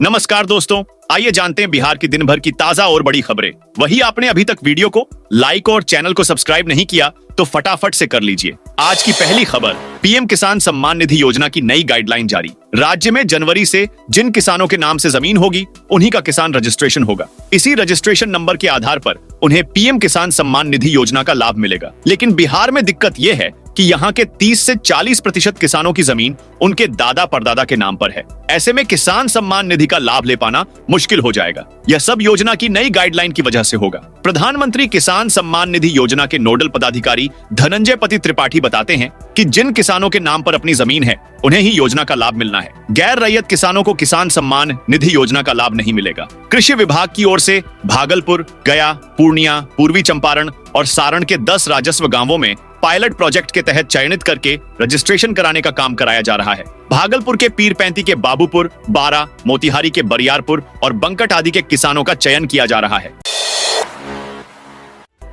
नमस्कार दोस्तों, आइए जानते हैं बिहार की दिन भर की ताजा और बड़ी खबरें। वही आपने अभी तक वीडियो को लाइक और चैनल को सब्सक्राइब नहीं किया तो फटाफट से कर लीजिए। आज की पहली खबर, पीएम किसान सम्मान निधि योजना की नई गाइडलाइन जारी। राज्य में जनवरी से जिन किसानों के नाम से जमीन होगी उन्हीं का किसान रजिस्ट्रेशन होगा। इसी रजिस्ट्रेशन नंबर के आधार पर उन्हें पीएम किसान सम्मान निधि योजना का लाभ मिलेगा। लेकिन बिहार में दिक्कत यह है कि यहाँ के 30 से 40% किसानों की जमीन उनके दादा परदादा के नाम पर है। ऐसे में किसान सम्मान निधि का लाभ ले पाना मुश्किल हो जाएगा। यह सब योजना की नई गाइडलाइन की वजह से होगा। प्रधानमंत्री किसान सम्मान निधि योजना के नोडल पदाधिकारी धनंजय पति त्रिपाठी बताते हैं कि जिन किसानों के नाम पर अपनी जमीन है उन्हें ही योजना का लाभ मिलना है। गैर रैयत किसानों को किसान सम्मान निधि योजना का लाभ नहीं मिलेगा। कृषि विभाग की ओर से भागलपुर, गया, पूर्णिया, पूर्वी चंपारण और सारण के 10 राजस्व गांवों में पायलट प्रोजेक्ट के तहत चयनित करके रजिस्ट्रेशन कराने का काम कराया जा रहा है। भागलपुर के पीरपैंती के बाबूपुर, बारा, मोतिहारी के बरियारपुर और बंकट आदि के किसानों का चयन किया जा रहा है।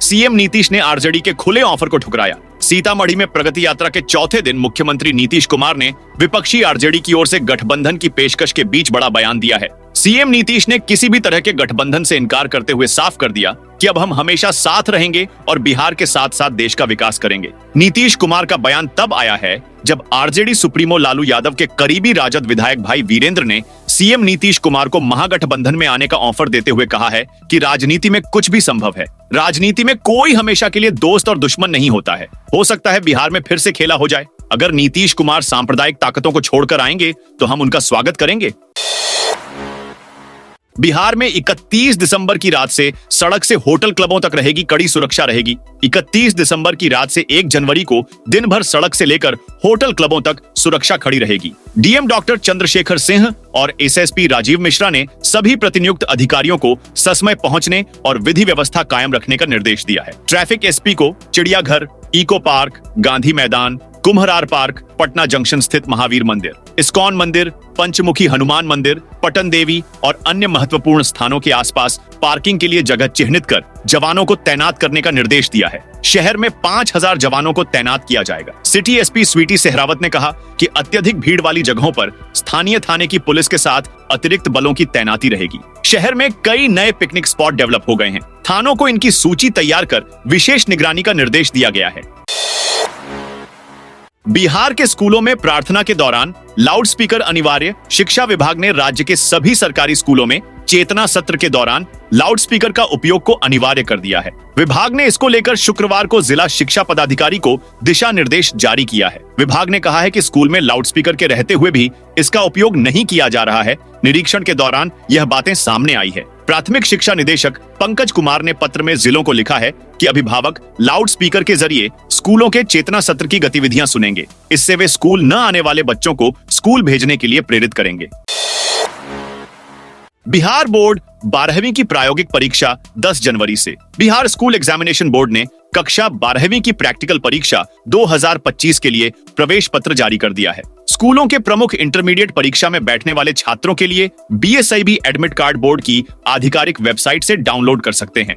सीएम नीतीश ने आरजेडी के खुले ऑफर को ठुकराया। सीतामढ़ी में प्रगति यात्रा के चौथे दिन मुख्यमंत्री नीतीश कुमार ने विपक्षी आरजेडी की ओर से गठबंधन की पेशकश के बीच बड़ा बयान दिया है। सीएम नीतीश ने किसी भी तरह के गठबंधन से इनकार करते हुए साफ कर दिया कि अब हम हमेशा साथ रहेंगे और बिहार के साथ साथ देश का विकास करेंगे। नीतीश कुमार का बयान तब आया है जब आरजेडी सुप्रीमो लालू यादव के करीबी राजद विधायक भाई वीरेंद्र ने सीएम नीतीश कुमार को महागठबंधन में आने का ऑफर देते हुए कहा है कि राजनीति में कुछ भी संभव है। राजनीति में कोई हमेशा के लिए दोस्त और दुश्मन नहीं होता है। हो सकता है बिहार में फिर से खेला हो जाए। अगर नीतीश कुमार सांप्रदायिक ताकतों को छोड़कर आएंगे तो हम उनका स्वागत करेंगे। बिहार में 31 दिसंबर की रात से सड़क से होटल क्लबों तक रहेगी कड़ी सुरक्षा रहेगी। 31 दिसंबर की रात से 1 जनवरी को दिन भर सड़क से लेकर होटल क्लबों तक सुरक्षा खड़ी रहेगी। डीएम डॉक्टर चंद्रशेखर सिंह और एसएसपी राजीव मिश्रा ने सभी प्रतिनियुक्त अधिकारियों को ससमय पहुंचने और विधि व्यवस्था कायम रखने का निर्देश दिया है। ट्रैफिक एसपी को चिड़ियाघर, इको पार्क, गांधी मैदान, कुम्हरार पार्क, पटना जंक्शन स्थित महावीर मंदिर, इस्कॉन मंदिर, पंचमुखी हनुमान मंदिर, पटन देवी और अन्य महत्वपूर्ण स्थानों के आसपास पार्किंग के लिए जगह चिन्हित कर जवानों को तैनात करने का निर्देश दिया है। शहर में 5000 जवानों को तैनात किया जाएगा। सिटी एसपी स्वीटी सहरावत ने कहा कि अत्यधिक भीड़ वाली जगहों पर स्थानीय थाने की पुलिस के साथ अतिरिक्त बलों की तैनाती रहेगी। शहर में कई नए पिकनिक स्पॉट डेवलप हो गए हैं। थानों को इनकी सूची तैयार कर विशेष निगरानी का निर्देश दिया गया है। बिहार के स्कूलों में प्रार्थना के दौरान लाउडस्पीकर अनिवार्य। शिक्षा विभाग ने राज्य के सभी सरकारी स्कूलों में चेतना सत्र के दौरान लाउडस्पीकर का उपयोग को अनिवार्य कर दिया है। विभाग ने इसको लेकर शुक्रवार को जिला शिक्षा पदाधिकारी को दिशा निर्देश जारी किया है। विभाग ने कहा है कि स्कूल में लाउडस्पीकर के रहते हुए भी इसका उपयोग नहीं किया जा रहा है। निरीक्षण के दौरान यह बातें सामने आई है। प्राथमिक शिक्षा निदेशक पंकज कुमार ने पत्र में जिलों को लिखा है कि अभिभावक लाउडस्पीकर के जरिए स्कूलों के चेतना सत्र की गतिविधियां सुनेंगे। इससे वे स्कूल न आने वाले बच्चों को स्कूल भेजने के लिए प्रेरित करेंगे। बिहार बोर्ड 12वीं की प्रायोगिक परीक्षा 10 जनवरी से। बिहार स्कूल एग्जामिनेशन बोर्ड ने कक्षा 12वीं की प्रैक्टिकल परीक्षा 2025 के लिए प्रवेश पत्र जारी कर दिया है। स्कूलों के प्रमुख इंटरमीडिएट परीक्षा में बैठने वाले छात्रों के लिए बीएसआईबी एडमिट कार्ड बोर्ड की आधिकारिक वेबसाइट से डाउनलोड कर सकते हैं।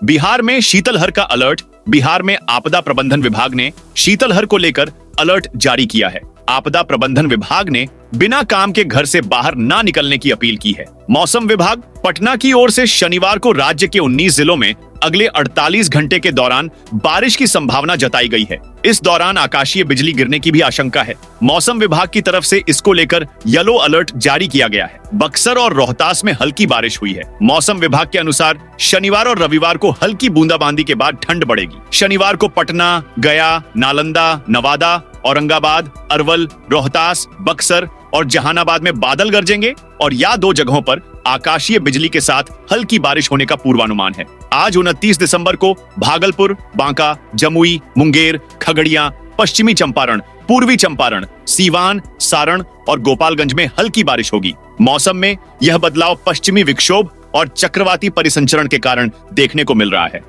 बिहार में शीतलहर का अलर्ट। बिहार में आपदा प्रबंधन विभाग ने शीतलहर को लेकर अलर्ट जारी किया है। आपदा प्रबंधन विभाग ने बिना काम के घर से बाहर ना निकलने की अपील की है। मौसम विभाग पटना की ओर से शनिवार को राज्य के 19 जिलों में अगले 48 घंटे के दौरान बारिश की संभावना जताई गई है। इस दौरान आकाशीय बिजली गिरने की भी आशंका है। मौसम विभाग की तरफ से इसको लेकर येलो अलर्ट जारी किया गया है। बक्सर और रोहतास में हल्की बारिश हुई है। मौसम विभाग के अनुसार शनिवार और रविवार को हल्की बूंदाबांदी के बाद ठंड बढ़ेगी। शनिवार को पटना, गया, नालंदा, नवादा, औरंगाबाद, अरवल, रोहतास, बक्सर और जहानाबाद में बादल गरजेंगे और या 2 जगहों पर आकाशीय बिजली के साथ हल्की बारिश होने का पूर्वानुमान है। आज 29 दिसंबर को भागलपुर, बांका, जमुई, मुंगेर, खगड़िया, पश्चिमी चंपारण, पूर्वी चंपारण, सीवान, सारण और गोपालगंज में हल्की बारिश होगी। मौसम में यह बदलाव पश्चिमी विक्षोभ और चक्रवाती परिसंचरण के कारण देखने को मिल रहा है।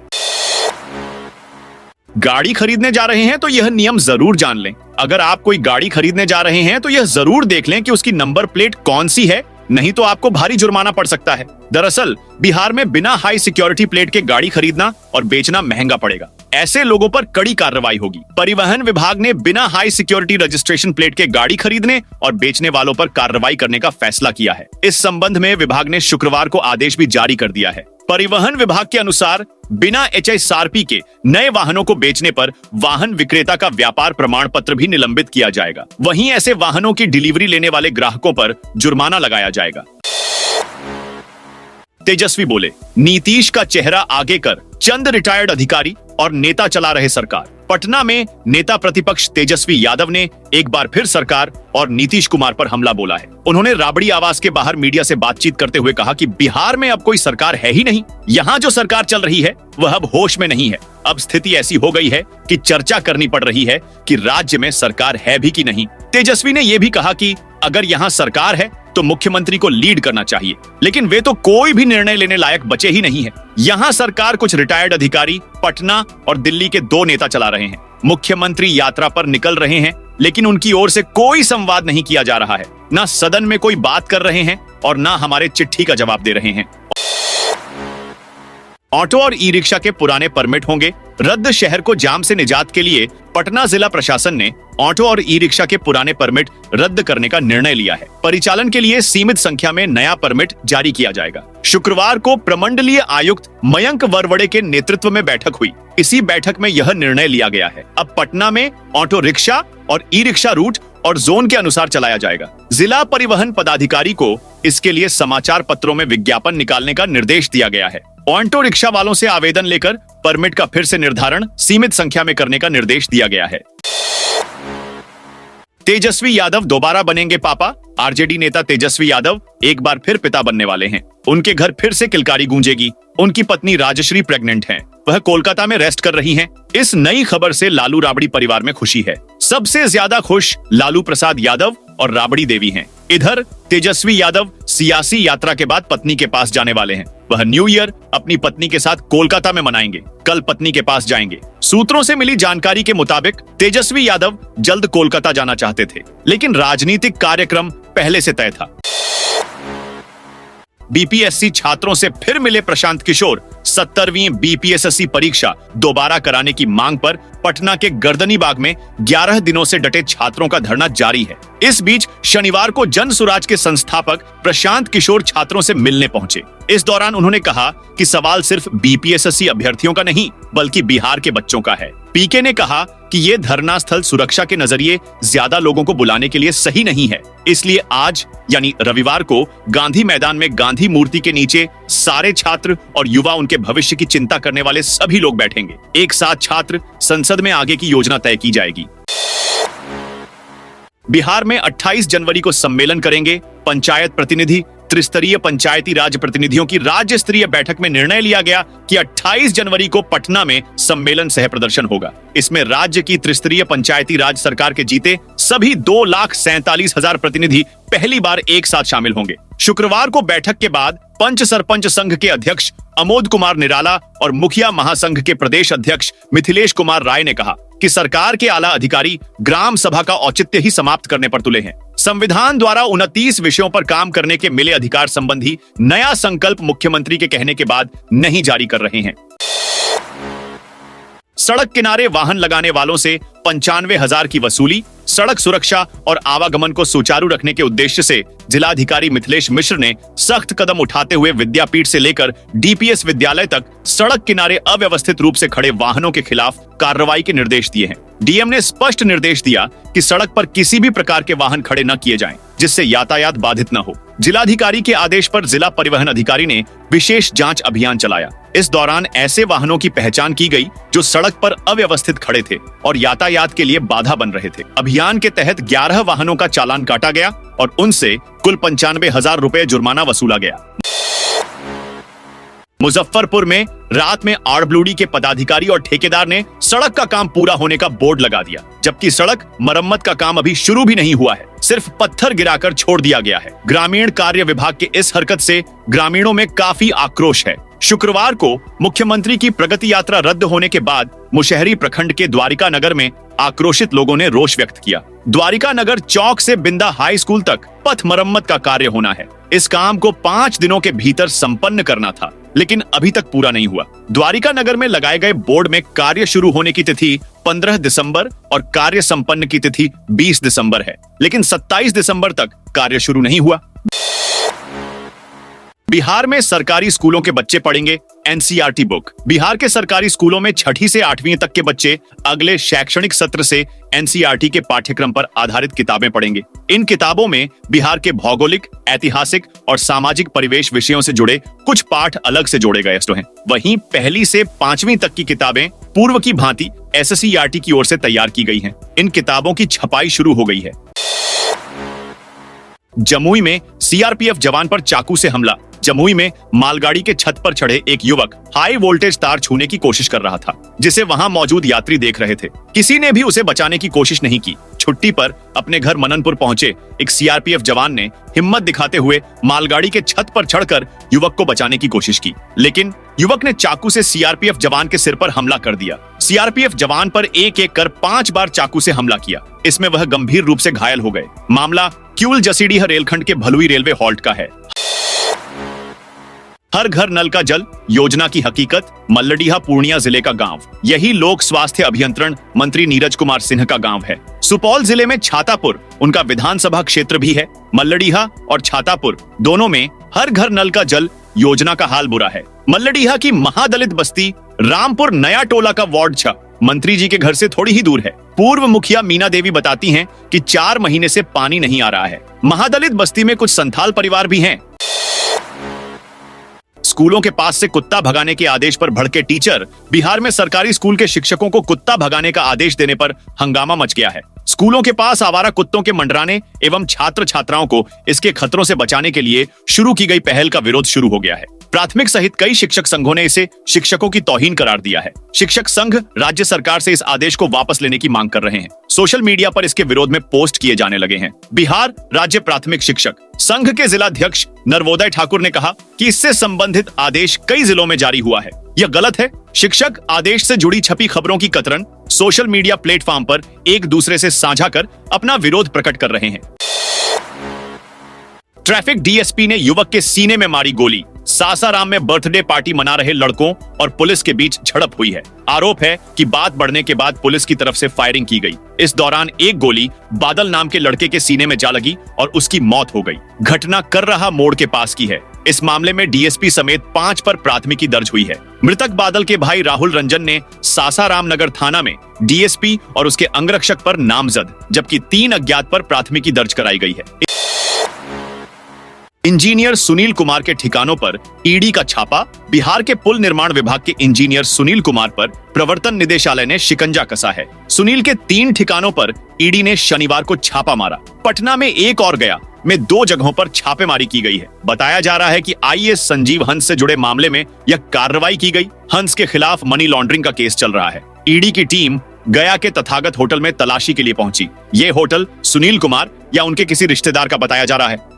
गाड़ी खरीदने जा रहे हैं तो यह नियम जरूर जान लें। अगर आप कोई गाड़ी खरीदने जा रहे हैं तो यह जरूर देख लें कि उसकी नंबर प्लेट कौन सी है नहीं तो आपको भारी जुर्माना पड़ सकता है। दरअसल बिहार में बिना हाई सिक्योरिटी प्लेट के गाड़ी खरीदना और बेचना महंगा पड़ेगा। ऐसे लोगों पर कड़ी कार्रवाई होगी। परिवहन विभाग ने बिना हाई सिक्योरिटी रजिस्ट्रेशन प्लेट के गाड़ी खरीदने और बेचने वालों पर कार्रवाई करने का फैसला किया है। इस संबंध में विभाग ने शुक्रवार को आदेश भी जारी कर दिया है। परिवहन विभाग के अनुसार बिना HISRP के नए वाहनों को बेचने पर वाहन विक्रेता का व्यापार प्रमाण पत्र भी निलंबित किया जाएगा। वहीं ऐसे वाहनों की डिलीवरी लेने वाले ग्राहकों पर जुर्माना लगाया जाएगा। तेजस्वी बोले, नीतीश का चेहरा आगे कर चंद रिटायर्ड अधिकारी और नेता चला रहे सरकार। पटना में नेता प्रतिपक्ष तेजस्वी यादव ने एक बार फिर सरकार और नीतीश कुमार पर हमला बोला है। उन्होंने राबड़ी आवास के बाहर मीडिया से बातचीत करते हुए कहा कि बिहार में अब कोई सरकार है ही नहीं। यहाँ जो सरकार चल रही है वह अब होश में नहीं है। अब स्थिति ऐसी हो गई है कि चर्चा करनी पड़ रही है कि राज्य में सरकार है भी कि नहीं। तेजस्वी ने यह भी कहा कि अगर यहाँ सरकार है तो मुख्यमंत्री को लीड करना चाहिए, लेकिन वे तो कोई भी निर्णय लेने लायक बचे ही नहीं है। यहाँ सरकार कुछ रिटायर्ड अधिकारी, पटना और दिल्ली के 2 नेता चला रहे हैं। मुख्यमंत्री यात्रा पर निकल रहे हैं, लेकिन उनकी ओर से कोई संवाद नहीं किया जा रहा है। ना सदन में कोई बात कर रहे हैं और ना हमारे चिट्ठी का जवाब दे रहे हैं। ऑटो और ई रिक्शा के पुराने परमिट होंगे रद्द। शहर को जाम से निजात के लिए पटना जिला प्रशासन ने ऑटो और ई रिक्शा के पुराने परमिट रद्द करने का निर्णय लिया है। परिचालन के लिए सीमित संख्या में नया परमिट जारी किया जाएगा। शुक्रवार को प्रमंडलीय आयुक्त मयंक वरवड़े के नेतृत्व में बैठक हुई। इसी बैठक में यह निर्णय लिया गया है। अब पटना में ऑटो रिक्शा और ई रिक्शा रूट और जोन के अनुसार चलाया जाएगा। जिला परिवहन पदाधिकारी को इसके लिए समाचार पत्रों में विज्ञापन निकालने का निर्देश दिया गया है। ऑटो रिक्शा वालों से आवेदन लेकर परमिट का फिर से निर्धारण सीमित संख्या में करने का निर्देश दिया गया है। तेजस्वी यादव दोबारा बनेंगे पापा। आरजेडी नेता तेजस्वी यादव एक बार फिर पिता बनने वाले हैं। उनके घर फिर से किलकारी गूंजेगी। उनकी पत्नी राजश्री प्रेग्नेंट हैं। वह कोलकाता में रेस्ट कर रही हैं। इस नई खबर से लालू राबड़ी परिवार में खुशी है। सबसे ज्यादा खुश लालू प्रसाद यादव और राबड़ी देवी हैं। इधर तेजस्वी यादव सियासी यात्रा के बाद पत्नी के पास जाने वाले हैं। वह न्यू ईयर अपनी पत्नी के साथ कोलकाता में मनाएंगे। कल पत्नी के पास जाएंगे। सूत्रों से मिली जानकारी के मुताबिक तेजस्वी यादव जल्द कोलकाता जाना चाहते थे, लेकिन राजनीतिक कार्यक्रम पहले से तय था। बीपीएससी छात्रों से फिर मिले प्रशांत किशोर। 70वीं बीपीएससी परीक्षा दोबारा कराने की मांग पर पटना के गर्दनीबाग में 11 दिनों से डटे छात्रों का धरना जारी है। इस बीच शनिवार को जन सुराज के संस्थापक प्रशांत किशोर छात्रों से मिलने पहुंचे। इस दौरान उन्होंने कहा कि सवाल सिर्फ बीपीएससी अभ्यर्थियों का नहीं बल्कि बिहार के बच्चों का है। पीके ने कहा कि ये धरना स्थल सुरक्षा के नजरिए ज्यादा लोगों को बुलाने के लिए सही नहीं है, इसलिए आज यानी रविवार को गांधी मैदान में गांधी मूर्ति के नीचे सारे छात्र और युवा, उनके भविष्य की चिंता करने वाले सभी लोग बैठेंगे। एक साथ छात्र संसद में आगे की योजना तय की जाएगी। बिहार में 28 जनवरी को सम्मेलन करेंगे पंचायत प्रतिनिधि। त्रिस्तरीय पंचायती राज प्रतिनिधियों की राज्य स्तरीय बैठक में निर्णय लिया गया कि 28 जनवरी को पटना में सम्मेलन सह प्रदर्शन होगा। इसमें राज्य की त्रिस्तरीय पंचायती राज सरकार के जीते सभी 2,47,000 प्रतिनिधि पहली बार एक साथ शामिल होंगे। शुक्रवार को बैठक के बाद पंच सरपंच संघ के अध्यक्ष अमोद कुमार निराला और मुखिया महासंघ के प्रदेश अध्यक्ष मिथिलेश कुमार राय ने कहा कि सरकार के आला अधिकारी ग्राम सभा का औचित्य ही समाप्त करने पर तुले हैं। संविधान द्वारा 29 विषयों पर काम करने के मिले अधिकार संबंधी नया संकल्प मुख्यमंत्री के कहने के बाद नहीं जारी कर रहे हैं। सड़क किनारे वाहन लगाने वालों से 95,000 की वसूली। सड़क सुरक्षा और आवागमन को सुचारू रखने के उद्देश्य से जिलाधिकारी मिथिलेश मिश्र ने सख्त कदम उठाते हुए विद्यापीठ से लेकर डीपीएस विद्यालय तक सड़क किनारे अव्यवस्थित रूप से खड़े वाहनों के खिलाफ कार्रवाई के निर्देश दिए हैं। डीएम ने स्पष्ट निर्देश दिया कि सड़क पर किसी भी प्रकार के वाहन खड़े न किए जाएं, जिससे यातायात बाधित न हो। जिलाधिकारी के आदेश पर जिला परिवहन अधिकारी ने विशेष जांच अभियान चलाया। इस दौरान ऐसे वाहनों की पहचान की गई जो सड़क पर अव्यवस्थित खड़े थे और यातायात के लिए बाधा बन रहे थे। अभियान के तहत 11 वाहनों का चालान काटा गया और उनसे कुल 95,000 रुपए जुर्माना वसूला गया। मुजफ्फरपुर में रात में आरब्लूडी के पदाधिकारी और ठेकेदार ने सड़क का काम पूरा होने का बोर्ड लगा दिया, जबकि सड़क मरम्मत का काम अभी शुरू भी नहीं हुआ है। सिर्फ पत्थर गिराकर छोड़ दिया गया है। ग्रामीण कार्य विभाग के इस हरकत से ग्रामीणों में काफी आक्रोश है। शुक्रवार को मुख्यमंत्री की प्रगति यात्रा रद्द होने के बाद मुशहरी प्रखंड के द्वारिका नगर में आक्रोशित लोगों ने रोष व्यक्त किया। द्वारिका नगर चौक से बिंदा हाई स्कूल तक पथ मरम्मत का कार्य होना है। इस काम को 5 दिनों के भीतर संपन्न करना था, लेकिन अभी तक पूरा नहीं हुआ। द्वारिका नगर में लगाए गए बोर्ड में कार्य शुरू होने की तिथि 15 दिसंबर और कार्य संपन्न की तिथि 20 दिसंबर है, लेकिन 27 दिसंबर तक कार्य शुरू नहीं हुआ। बिहार में सरकारी स्कूलों के बच्चे पढ़ेंगे एनसीईआरटी बुक। बिहार के सरकारी स्कूलों में 6ठी से 8वीं तक के बच्चे अगले शैक्षणिक सत्र से एनसीईआरटी के पाठ्यक्रम पर आधारित किताबें पढ़ेंगे। इन किताबों में बिहार के भौगोलिक, ऐतिहासिक और सामाजिक परिवेश विषयों से जुड़े कुछ पाठ अलग से जोड़े गए हैं। वहीं 1ली से 5वीं तक की किताबें पूर्व की भांति एसएससीईआरटी की ओर से तैयार की गई हैं। इन किताबों की छपाई शुरू हो गई है। जमुई में सीआरपीएफ जवान पर चाकू से हमला। जमुई में मालगाड़ी के छत पर चढ़े एक युवक हाई वोल्टेज तार छूने की कोशिश कर रहा था, जिसे वहां मौजूद यात्री देख रहे थे। किसी ने भी उसे बचाने की कोशिश नहीं की। छुट्टी पर अपने घर मननपुर पहुंचे एक सीआरपीएफ जवान ने हिम्मत दिखाते हुए मालगाड़ी के छत पर चढ़कर युवक को बचाने की कोशिश की, लेकिन युवक ने चाकू से सीआरपीएफ जवान के सिर पर हमला कर दिया। सीआरपीएफ जवान पर एक एक कर 5 बार चाकू से हमला किया। इसमें वह गंभीर रूप से घायल हो गए। मामला क्यूल जसीडीह रेलखंड के भलुई रेलवे हॉल्ट का है। हर घर नल का जल योजना की हकीकत मल्लडीहा पूर्णिया जिले का गांव। यही लोक स्वास्थ्य अभियंत्रण मंत्री नीरज कुमार सिंह का गांव है। सुपौल जिले में छातापुर उनका विधानसभा क्षेत्र भी है। मल्लडीहा और छातापुर दोनों में हर घर नल का जल योजना का हाल बुरा है। मल्लडीहा की महादलित बस्ती रामपुर नया टोला का वार्ड 6 मंत्री जी के घर से थोड़ी ही दूर है। पूर्व मुखिया मीना देवी बताती हैं कि 4 महीने से पानी नहीं आ रहा है। महादलित बस्ती में कुछ संथाल परिवार भी हैं। स्कूलों के पास से कुत्ता भगाने के आदेश पर भड़के टीचर। बिहार में सरकारी स्कूल के शिक्षकों को कुत्ता भगाने का आदेश देने पर हंगामा मच गया है। स्कूलों के पास आवारा कुत्तों के मंडराने एवं छात्र छात्राओं को इसके खतरों से बचाने के लिए शुरू की गई पहल का विरोध शुरू हो गया है। प्राथमिक सहित कई शिक्षक संघों ने इसे शिक्षकों की तौहीन करार दिया है। शिक्षक संघ राज्य सरकार से इस आदेश को वापस लेने की मांग कर रहे हैं। सोशल मीडिया पर इसके विरोध में पोस्ट किए जाने लगे हैं। बिहार राज्य प्राथमिक शिक्षक संघ के जिलाध्यक्ष नरवोदय ठाकुर ने कहा कि इससे संबंधित आदेश कई जिलों में जारी हुआ है। यह गलत है। शिक्षक आदेश से जुड़ी छपी खबरों की कतरन सोशल मीडिया प्लेटफॉर्म पर एक दूसरे से साझा कर अपना विरोध प्रकट कर रहे हैं। ट्रैफिक डीएसपी ने युवक के सीने में मारी गोली। सासाराम में बर्थडे पार्टी मना रहे लड़कों और पुलिस के बीच झड़प हुई है। आरोप है कि बात बढ़ने के बाद पुलिस की तरफ से फायरिंग की गई। इस दौरान एक गोली बादल नाम के लड़के के सीने में जा लगी और उसकी मौत हो गई। घटना कर रहा मोड़ के पास की है। इस मामले में डीएसपी समेत 5 पर प्राथमिकी दर्ज हुई है। मृतक बादल के भाई राहुल रंजन ने सासाराम नगर थाना में डीएसपी और उसके अंगरक्षक पर नामजद, जबकि 3 अज्ञात पर प्राथमिकी दर्ज कराई गई है। इंजीनियर सुनील कुमार के ठिकानों पर ईडी का छापा। बिहार के पुल निर्माण विभाग के इंजीनियर सुनील कुमार पर प्रवर्तन निदेशालय ने शिकंजा कसा है। सुनील के 3 ठिकानों पर ईडी ने शनिवार को छापा मारा। पटना में एक और गया में 2 जगहों पर छापेमारी की गई है। बताया जा रहा है कि आईएएस संजीव हंस से जुड़े मामले में यह कार्रवाई की गई। हंस के खिलाफ मनी लॉन्ड्रिंग का केस चल रहा है। ईडी की टीम गया के तथागत होटल में तलाशी के लिए पहुंची। ये होटल सुनील कुमार या उनके किसी रिश्तेदार का बताया जा रहा है।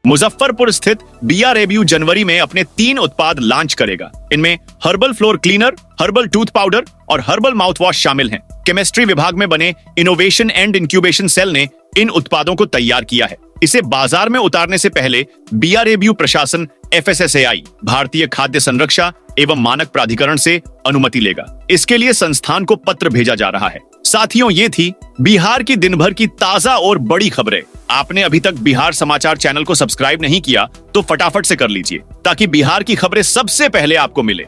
मुजफ्फरपुर स्थित बीआरएबीयू जनवरी में अपने 3 उत्पाद लॉन्च करेगा। इनमें herbal floor cleaner, herbal tooth powder और हर्बल माउथ वॉश शामिल हैं। केमिस्ट्री विभाग में बने इनोवेशन एंड इंक्यूबेशन सेल ने इन उत्पादों को तैयार किया है। इसे बाजार में उतारने से पहले बीआरएबीयू प्रशासन एफएसएसएआई भारतीय खाद्य संरक्षा एवं मानक प्राधिकरण से अनुमति लेगा। इसके लिए संस्थान को पत्र भेजा जा रहा है। साथियों, ये थी बिहार की दिन भर की ताजा और बड़ी खबरें। आपने अभी तक बिहार समाचार चैनल को सब्सक्राइब नहीं किया तो फटाफट से कर लीजिए, ताकि बिहार की खबरें सबसे पहले आपको मिले।